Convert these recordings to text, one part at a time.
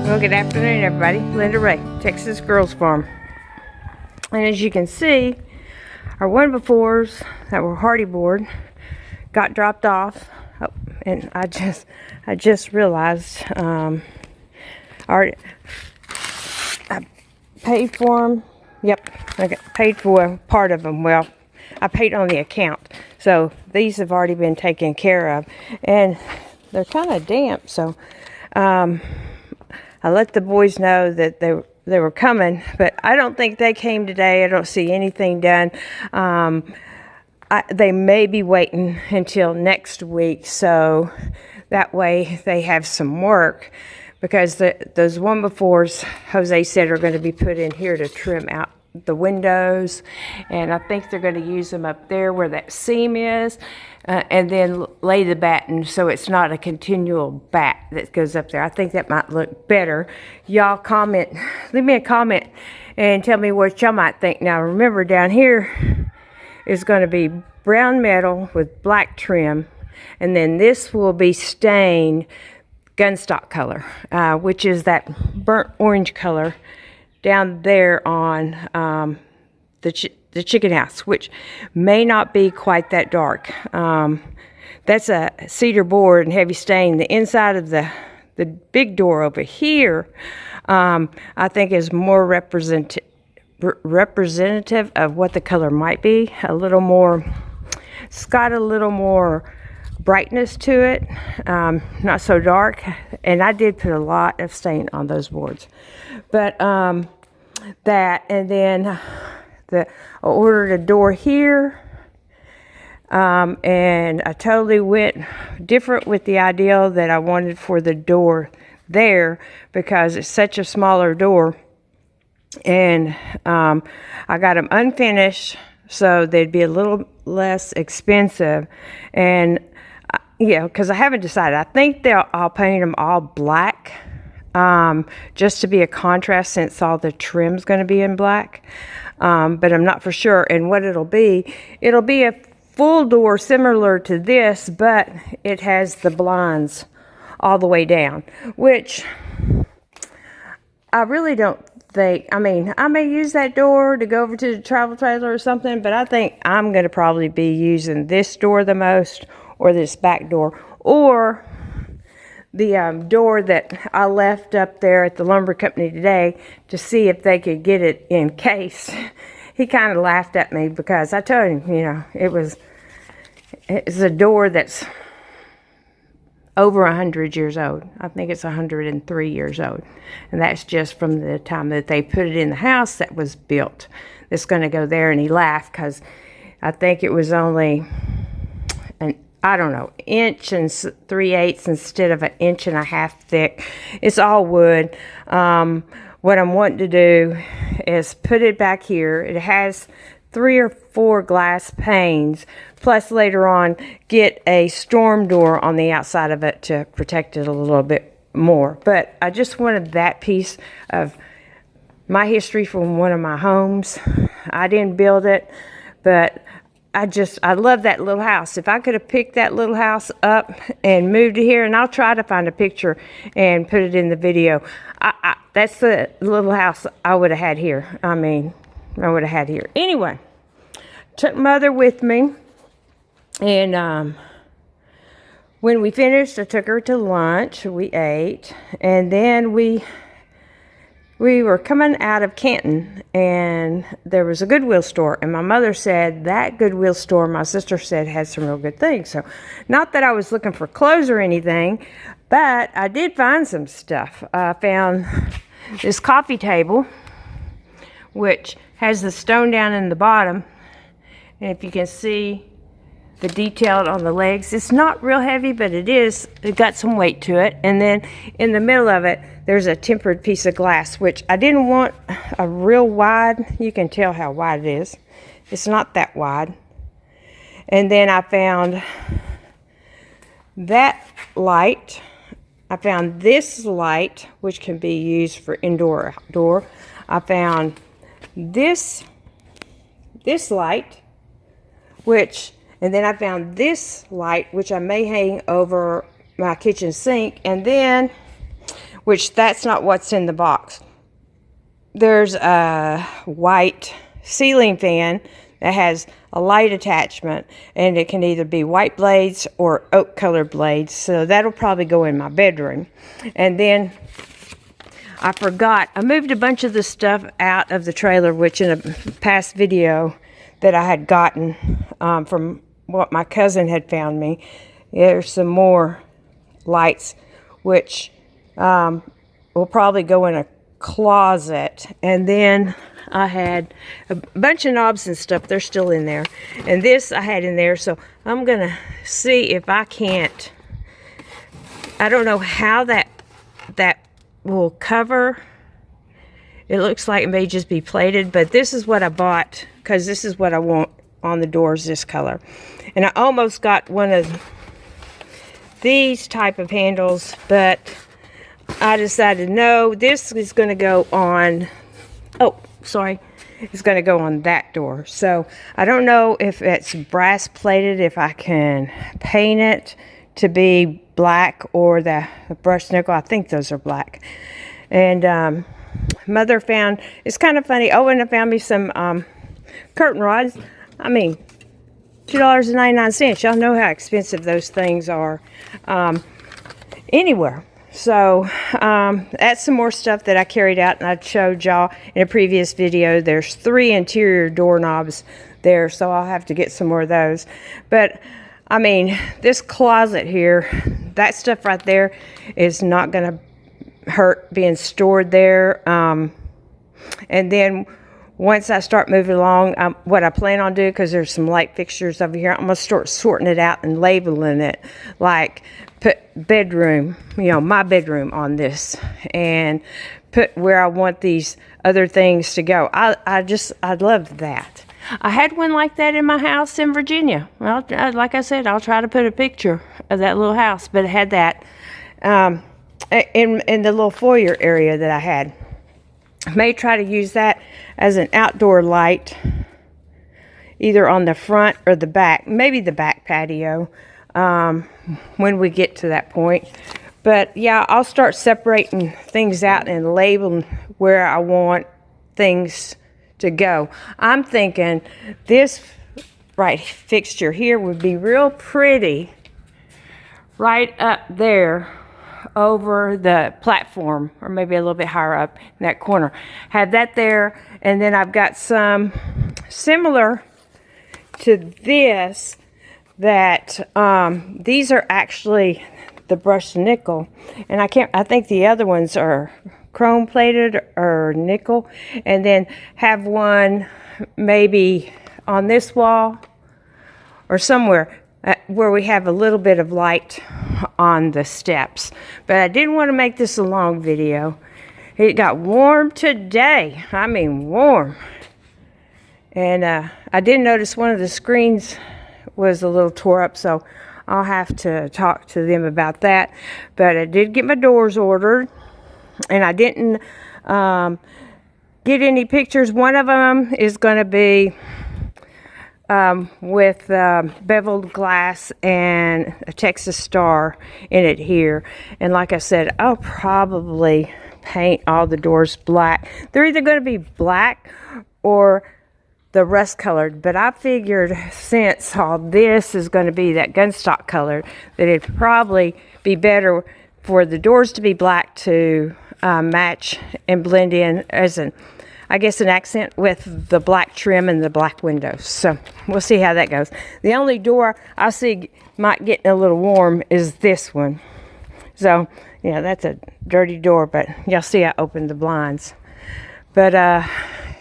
Well, good afternoon, everybody. Linda Ray, Texas Girls Farm. And as you can see, our 1x4s that were hardy board got dropped off. Oh, and I just realized I paid for them. Yep, I got paid for part of them. Well, I paid on the account, so these have already been taken care of, and they're kind of damp. So I let the boys know that they were coming, but I don't think they came today. I don't see anything done. They may be waiting until next week, so that way they have some work, because those 1x4s, Jose said, are going to be put in here to trim out the windows, and I think they're going to use them up there where that seam is, and then lay the batten so it's not a continual bat that goes up there. I think that might look better. Y'all comment, leave me a comment and tell me what y'all might think. Now remember, down here is going to be brown metal with black trim, and then this will be stained gunstock color, which is that burnt orange color down there on the chicken house, which may not be quite that dark. That's a cedar board and heavy stain. The inside of the big door over here, I think, is more representative of what the color might be. A little more, it's got a little more brightness to it, not so dark. And I did put a lot of stain on those boards, but that, and then I ordered a door here, and I totally went different with the idea that I wanted for the door there, because it's such a smaller door, and I got them unfinished so they'd be a little less expensive. And yeah, because I haven't decided. I think I'll paint them all black, just to be a contrast, since all the trim's going to be in black, but I'm not for sure. And what it'll be a full door similar to this, but it has the blinds all the way down, which I really don't think, I mean, I may use that door to go over to the travel trailer or something, but I think I'm going to probably be using this door the most, or this back door, or the door that I left up there at the lumber company today to see if they could get it in case. He kind of laughed at me, because I told him, you know, it's a door that's over 100 years old. I think it's 103 years old. And that's just from the time that they put it in the house that was built. It's going to go there. And he laughed, because I think it was only I don't know, inch and 3/8 instead of 1.5 inches thick. It's all wood. What I'm wanting to do is put it back here. It has 3 or 4 glass panes, plus later on get a storm door on the outside of it to protect it a little bit more. But I just wanted that piece of my history from one of my homes. I didn't build it, but I love that little house. If I could have picked that little house up and moved it here, and I'll try to find a picture and put it in the video. That's the little house I would have had here. I mean, I would have had here. Anyway, took Mother with me, and when we finished, I took her to lunch. We ate, and then we were coming out of Canton, and there was a Goodwill store, and my mother said that Goodwill store, my sister said, had some real good things. So not that I was looking for clothes or anything, but I did find some stuff. I found this coffee table, which has the stone down in the bottom, and if you can see the detail on the legs, it's not real heavy, but it got some weight to it. And then in the middle of it, there's a tempered piece of glass, which I didn't want a real wide. You can tell how wide it is. It's not that wide. And then I found that light. I found this light, which can be used for indoor or outdoor. I found this light, and then I found this light, which I may hang over my kitchen sink. And then which that's not what's in the box. There's a white ceiling fan that has a light attachment, and it can either be white blades or oak colored blades, so that'll probably go in my bedroom. And then I forgot, I moved a bunch of the stuff out of the trailer, which in a past video that I had gotten from what my cousin had found me, there's some more lights which will probably go in a closet. And then I had a bunch of knobs and stuff, they're still in there, and this I had in there, so I'm gonna see if I can't, I don't know how that will cover. It looks like it may just be plated, but this is what I bought because this is what I want on the doors, this color. And I almost got one of these type of handles, but I decided no, this is going to go on, it's going to go on that door. So I don't know if it's brass plated, if I can paint it to be black, or the brushed nickel. I think those are black. And Mother found, it's kind of funny, and I found me some curtain rods. I mean, $2.99. Y'all know how expensive those things are anywhere. So that's some more stuff that I carried out, and I showed y'all in a previous video. There's 3 interior doorknobs there, so I'll have to get some more of those. But I mean, this closet here, that stuff right there is not going to hurt being stored there. And then once I start moving along, what I plan on doing, because there's some light fixtures over here, I'm going to start sorting it out and labeling it, like put bedroom, my bedroom on this, and put where I want these other things to go. I love that. I had one like that in my house in Virginia. Well, like I said, I'll try to put a picture of that little house, but it had that in the little foyer area that I had. I may try to use that as an outdoor light, either on the front or the back, maybe the back patio, when we get to that point. But yeah, I'll start separating things out and labeling where I want things to go. I'm thinking this right fixture here would be real pretty right up there over the platform, or maybe a little bit higher up in that corner. Have that there, and then I've got some similar to this that these are actually the brushed nickel, and I think the other ones are chrome plated or nickel. And then have one maybe on this wall or somewhere where we have a little bit of light on the steps. But I didn't want to make this a long video. It got warm today. I mean warm. And I did notice one of the screens was a little tore up, so I'll have to talk to them about that. But I did get my doors ordered, and I didn't get any pictures. One of them is going to be with beveled glass and a Texas star in it here. And like I said, I'll probably paint all the doors black. They're either going to be black or the rust colored, but I figured since all this is going to be that gunstock color, that it'd probably be better for the doors to be black to match and blend in as an accent with the black trim and the black windows. So we'll see how that goes. The only door I see might get a little warm is this one. So yeah, that's a dirty door, but y'all see I opened the blinds. But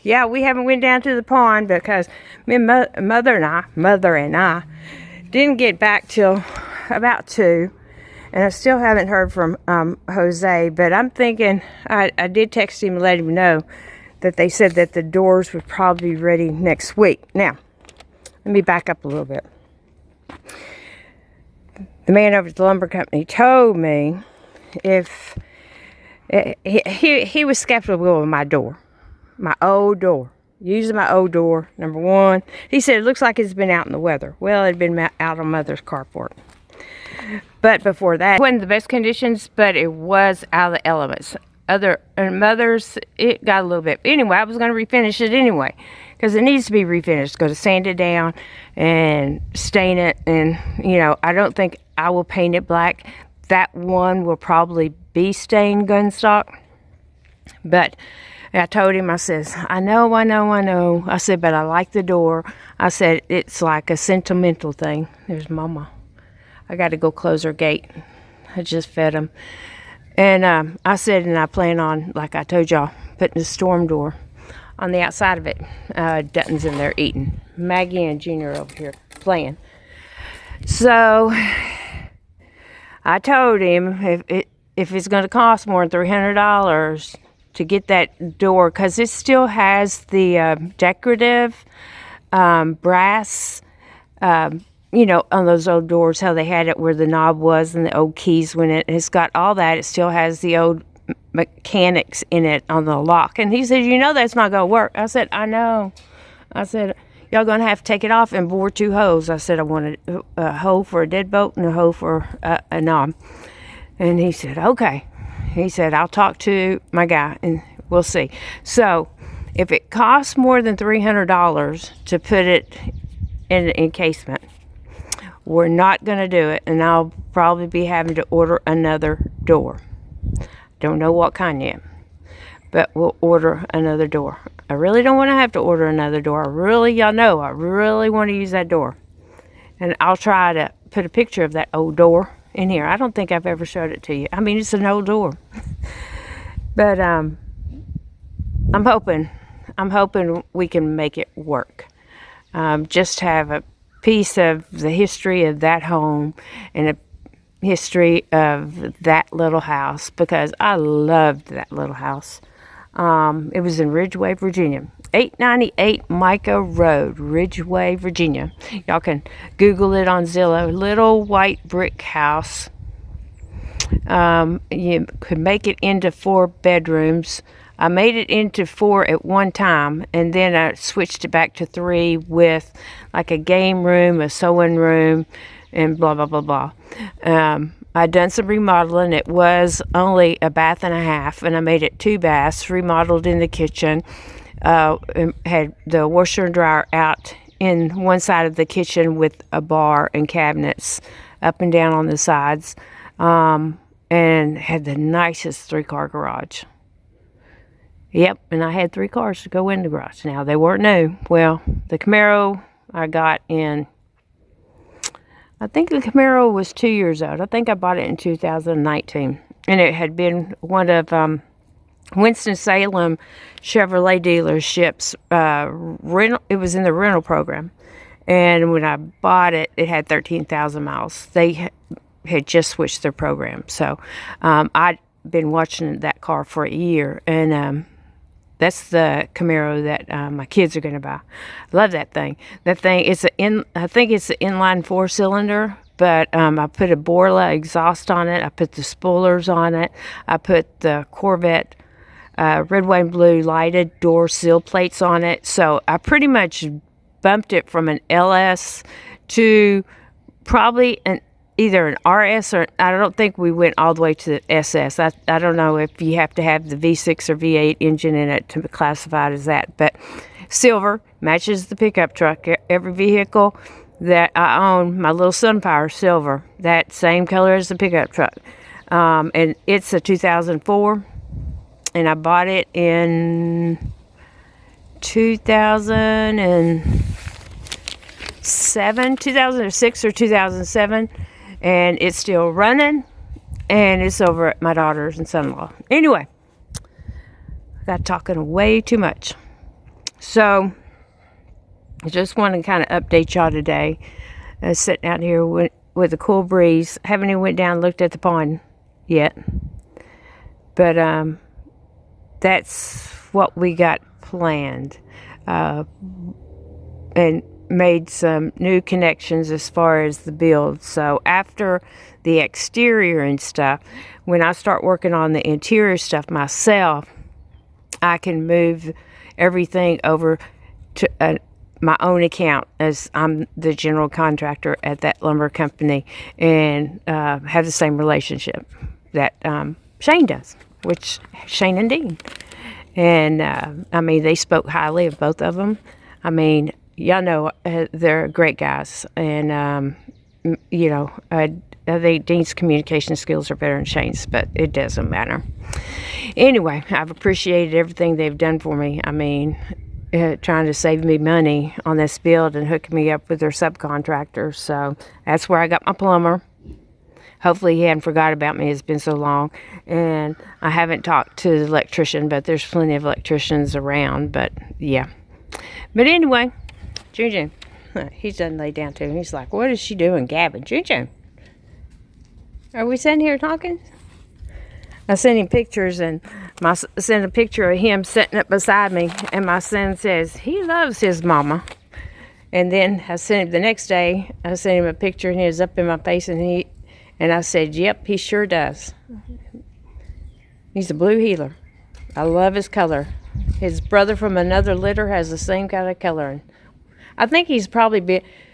yeah, we haven't went down to the pond because mother and I didn't get back till about 2. And I still haven't heard from Jose, but I'm thinking, I did text him and let him know that they said that the doors would probably be ready next week. Now, let me back up a little bit. The man over at the lumber company told me if he was skeptical of my door, my old door, using my old door, #1. He said it looks like it's been out in the weather. Well, it had been out on Mother's carport. But before that, it wasn't the best conditions, but it was out of the elements. Mothers, it got a little bit. Anyway, I was going to refinish it anyway, because it needs to be refinished. Going to sand it down and stain it, and I don't think I will paint it black. That one will probably be stained gunstock. But I told him, I says, I know. I said, but I like the door. I said, it's like a sentimental thing. There's Mama. I got to go close her gate. I just fed him. And I said, and I plan on, like I told y'all, putting a storm door on the outside of it. Dutton's in there eating. Maggie and Junior over here playing. So I told him if it's going to cost more than $300 to get that door, because it still has the decorative brass, on those old doors, how they had it where the knob was and the old keys went in. It's got all that. It still has the old mechanics in it on the lock. And he said, that's not going to work. I said, I know. I said, y'all going to have to take it off and bore 2 holes. I said, I want a hole for a deadbolt and a hole for a knob. And he said, okay. He said, I'll talk to my guy and we'll see. So if it costs more than $300 to put it in an encasement, we're not going to do it, and I'll probably be having to order another door. Don't know what kind yet, but we'll order another door. I really don't want to have to order another door. Y'all know, I really want to use that door. And I'll try to put a picture of that old door in here. I don't think I've ever showed it to you. I mean, it's an old door. But I'm hoping we can make it work. Just have a piece of the history of that home and a history of that little house, because I loved that little house. It was in Ridgeway, Virginia. 898 Micah Road, Ridgeway, Virginia. Y'all can Google it on Zillow. Little white brick house. You could make it into 4 bedrooms. I made it into 4 at one time, and then I switched it back to 3 with like a game room, a sewing room, and blah, blah, blah, blah. I'd done some remodeling. It was only a bath and a half, and I made it 2 baths, remodeled in the kitchen. Had the washer and dryer out in one side of the kitchen with a bar and cabinets up and down on the sides, and had the nicest 3-car garage. Yep, and I had 3 cars to go in the garage. Now, they weren't new. Well, the Camaro I got in, I think the Camaro was 2 years old. I think I bought it in 2019. And it had been one of Winston-Salem Chevrolet dealerships. It was in the rental program. And when I bought it, it had 13,000 miles. They had just switched their program. So I'd been watching that car for a year. And that's the Camaro that my kids are going to buy. I love that thing. That thing, I think it's an inline 4-cylinder, but I put a Borla exhaust on it. I put the spoilers on it. I put the Corvette red, white, and blue lighted door sill plates on it. So I pretty much bumped it from an LS to probably either an RS, or I don't think we went all the way to the SS. I don't know if you have to have the V6 or V8 engine in it to be classified as that. But silver matches the pickup truck. Every vehicle that I own, my little Sunfire silver, that same color as the pickup truck. And it's a 2004, and I bought it in 2006 or 2007. And it's still running, and it's over at my daughter's and son-in-law. Anyway, I got talking way too much. So, I just want to kind of update y'all today. Sitting out here with a cool breeze. Haven't even went down and looked at the pond yet. But that's what we got planned. And made some new connections as far as the build. So after the exterior and stuff, when I start working on the interior stuff myself, I can move everything over to my own account, as I'm the general contractor at that lumber company, and have the same relationship that Shane does, which Shane and Dean. And I mean, they spoke highly of both of them. I mean, y'all know they're great guys, and you know, I think Dean's communication skills are better than Shane's, but it doesn't matter. Anyway, I've appreciated everything they've done for me. I mean, trying to save me money on this build and hooking me up with their subcontractors. So that's where I got my plumber. Hopefully he hadn't forgot about me. It's been so long. And I haven't talked to the electrician, but there's plenty of electricians around. But yeah. But anyway, June, he's done laid down too. He's like, what is she doing, gabbing? June, are we sitting here talking? I sent him pictures, and sent a picture of him sitting up beside me, and my son says he loves his mama. And then I sent him the next day. I sent him a picture, and he was up in my face, and I said, yep, he sure does. He's a blue heeler. I love his color. His brother from another litter has the same kind of color. I think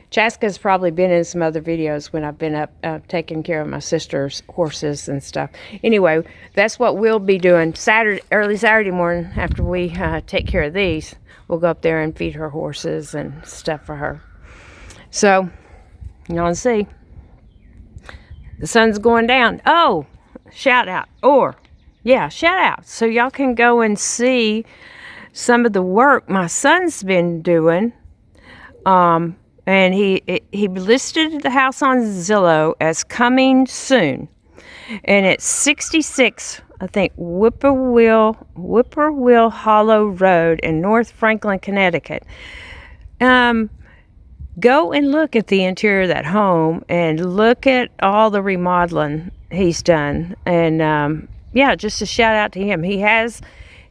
Chaska's probably been in some other videos when I've been up taking care of my sister's horses and stuff. Anyway, that's what we'll be doing early Saturday morning after we take care of these. We'll go up there and feed her horses and stuff for her. So, you want to see. The sun's going down. Oh, shout out. Shout out. So y'all can go and see some of the work my son's been doing. And he listed the house on Zillow as coming soon. And it's 66, I think, Whippoorwill Hollow Road in North Franklin, Connecticut. Go and look at the interior of that home and look at all the remodeling he's done. And just a shout out to him. He has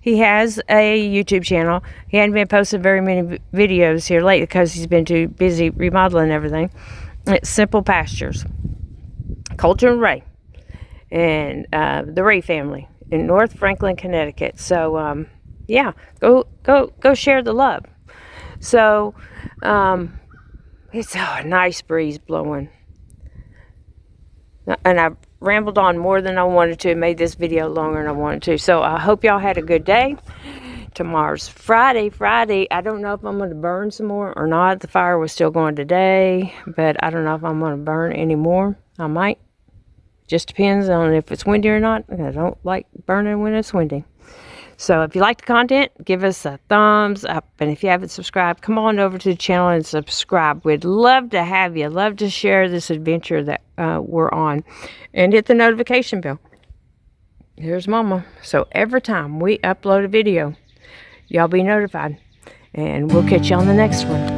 a YouTube channel. He hadn't been posting very many videos here lately because he's been too busy remodeling everything. It's SimplePastures. Coulter and Ray. And the Ray family in North Franklin, Connecticut. So, go share the love. So, it's a nice breeze blowing. And I've rambled on more than I wanted to, made this video longer than I wanted to. So I hope y'all had a good day. Tomorrow's Friday. I don't know if I'm going to burn some more or not. The fire was still going today, but I don't know if I'm going to burn any more. I might. Just depends on if it's windy or not. I don't like burning when it's windy. So if you like the content, give us a thumbs up. And if you haven't subscribed, come on over to the channel and subscribe. We'd love to have you. Love to share this adventure that we're on. And hit the notification bell. Here's Mama. So every time we upload a video, y'all be notified. And we'll catch you on the next one.